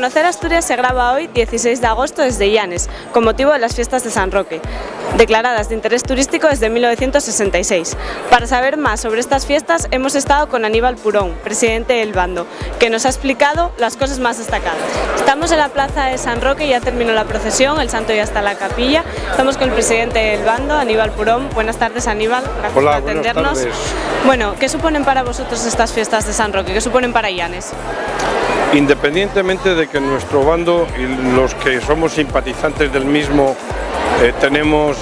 Conocer Asturias se graba hoy, 16 de agosto, desde Llanes, con motivo de las fiestas de San Roque, declaradas de interés turístico desde 1966. Para saber más sobre estas fiestas hemos estado con Aníbal Purón, presidente del bando, que nos ha explicado las cosas más destacadas. Estamos en la plaza de San Roque, ya terminó la procesión, el santo ya está en la capilla. Estamos con el presidente del bando, Aníbal Purón. Buenas tardes, Aníbal, gracias por atendernos. Buenas tardes. Bueno, ¿qué suponen para vosotros estas fiestas de San Roque? ¿Qué suponen para Llanes? Independientemente de que nuestro bando y los que somos simpatizantes del mismo tenemos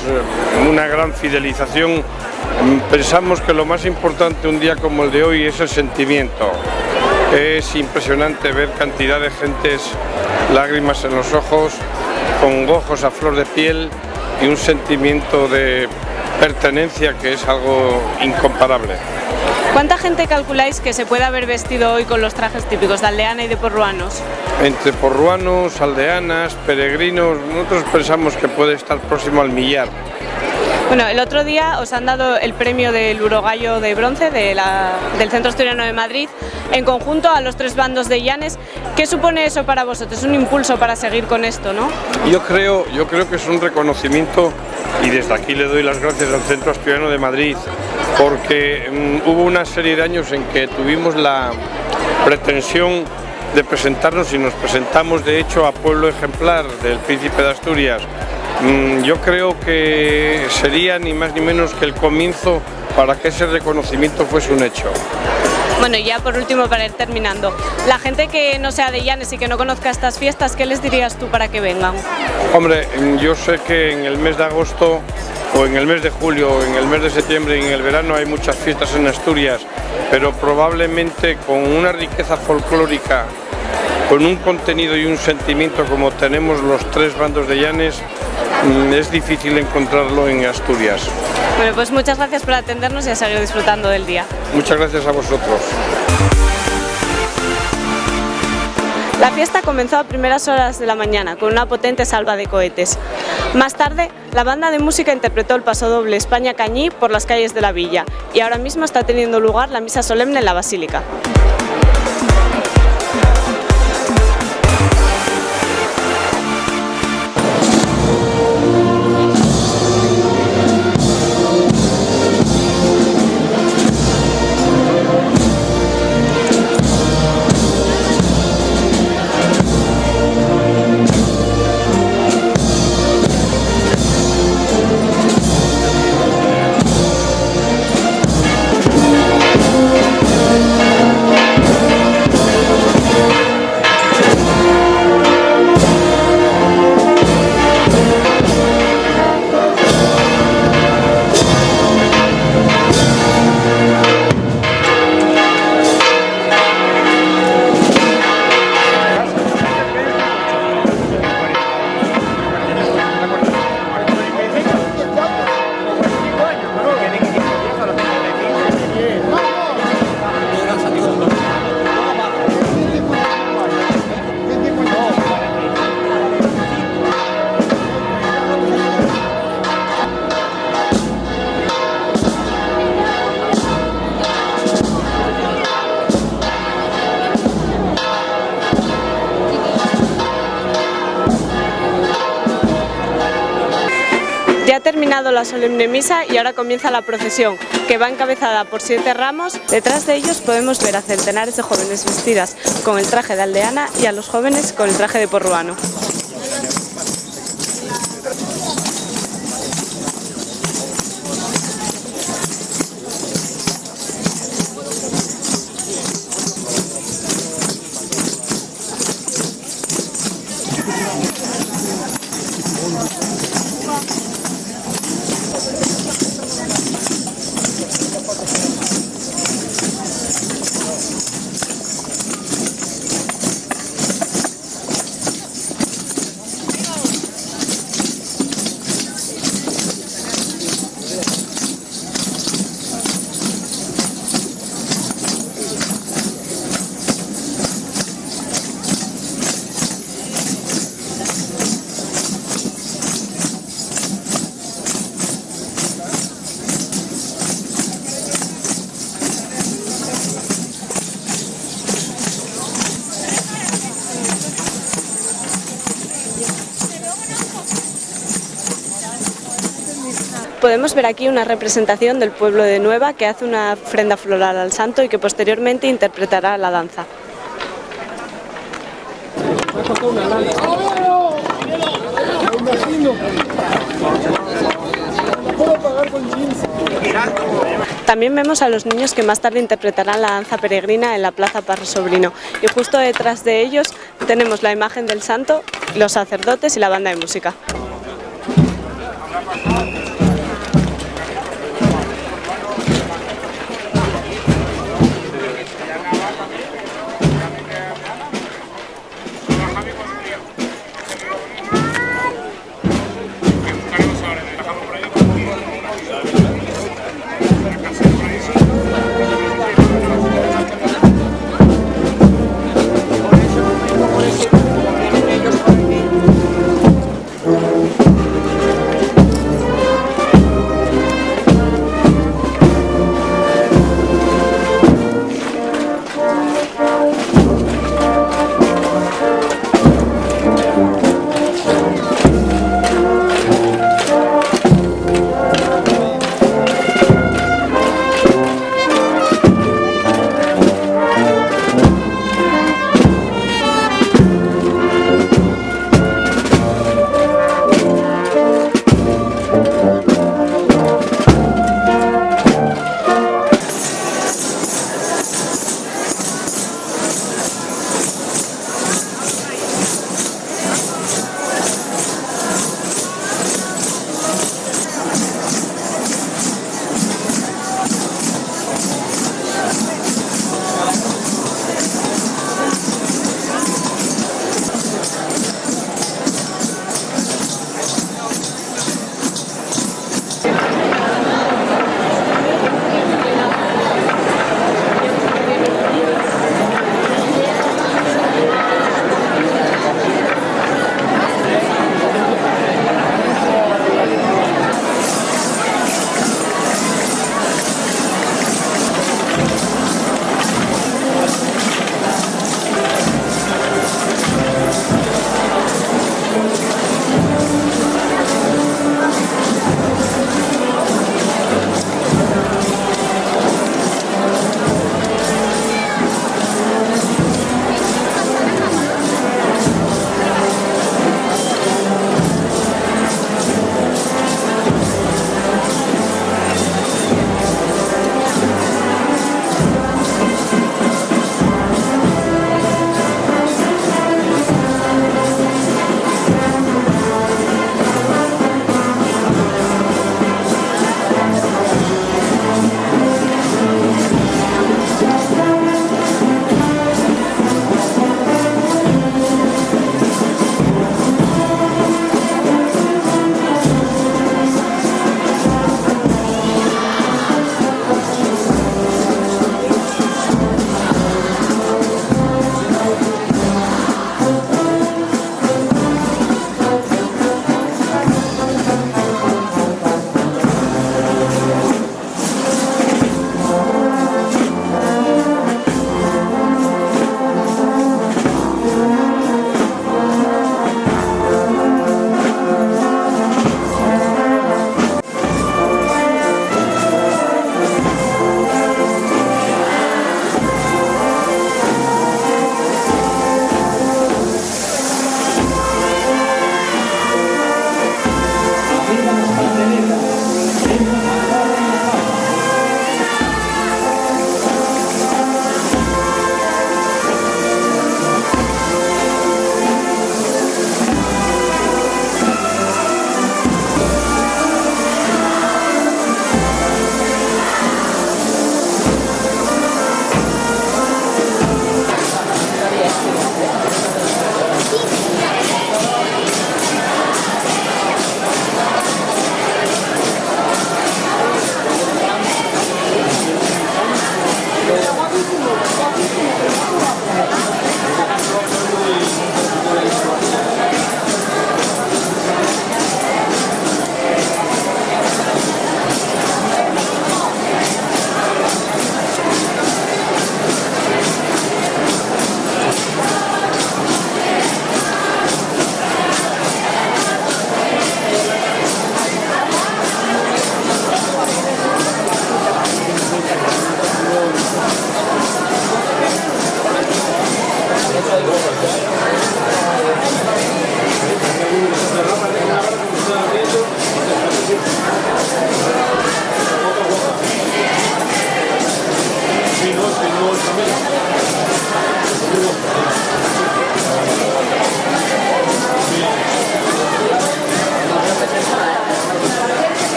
una gran fidelización, pensamos que lo más importante un día como el de hoy es el sentimiento. Es impresionante ver cantidad de gentes, lágrimas en los ojos, con ojos a flor de piel y un sentimiento de pertenencia que es algo incomparable. ¿Cuánta gente calculáis que se puede haber vestido hoy con los trajes típicos de aldeana y de porruanos? Entre porruanos, aldeanas, peregrinos, nosotros pensamos que puede estar próximo al millar. Bueno, el otro día os han dado el premio del Urogallo de bronce del Centro Asturiano de Madrid, en conjunto a los tres bandos de Llanes. ¿Qué supone eso para vosotros? Es un impulso para seguir con esto, ¿no? Yo creo que es un reconocimiento, y desde aquí le doy las gracias al Centro Asturiano de Madrid, porque hubo una serie de años en que tuvimos la pretensión de presentarnos, y nos presentamos de hecho a Pueblo Ejemplar del Príncipe de Asturias. Yo creo que sería ni más ni menos que el comienzo para que ese reconocimiento fuese un hecho. Bueno, y ya por último, para ir terminando, la gente que no sea de Llanes y que no conozca estas fiestas, ¿qué les dirías tú para que vengan? Hombre, yo sé que en el mes de agosto, o en el mes de julio, o en el mes de septiembre y en el verano hay muchas fiestas en Asturias, pero probablemente con una riqueza folclórica, con un contenido y un sentimiento como tenemos los tres bandos de Llanes, es difícil encontrarlo en Asturias. Bueno, pues muchas gracias por atendernos y a seguir disfrutando del día. Muchas gracias a vosotros. La fiesta comenzó a primeras horas de la mañana con una potente salva de cohetes. Más tarde, la banda de música interpretó el pasodoble España-Cañí por las calles de la villa, y ahora mismo está teniendo lugar la misa solemne en la Basílica. Ya ha terminado la solemne misa y ahora comienza la procesión, que va encabezada por 7 ramos. Detrás de ellos podemos ver a centenares de jóvenes vestidas con el traje de aldeana y a los jóvenes con el traje de porruano. Podemos ver aquí una representación del pueblo de Nueva que hace una ofrenda floral al santo y que posteriormente interpretará la danza. También vemos a los niños que más tarde interpretarán la danza peregrina en la Plaza Parro Sobrino, y justo detrás de ellos tenemos la imagen del santo, los sacerdotes y la banda de música.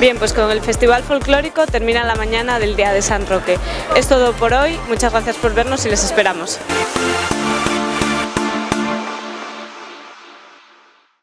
Bien, pues con el Festival Folclórico termina la mañana del Día de San Roque. Es todo por hoy, muchas gracias por vernos y les esperamos.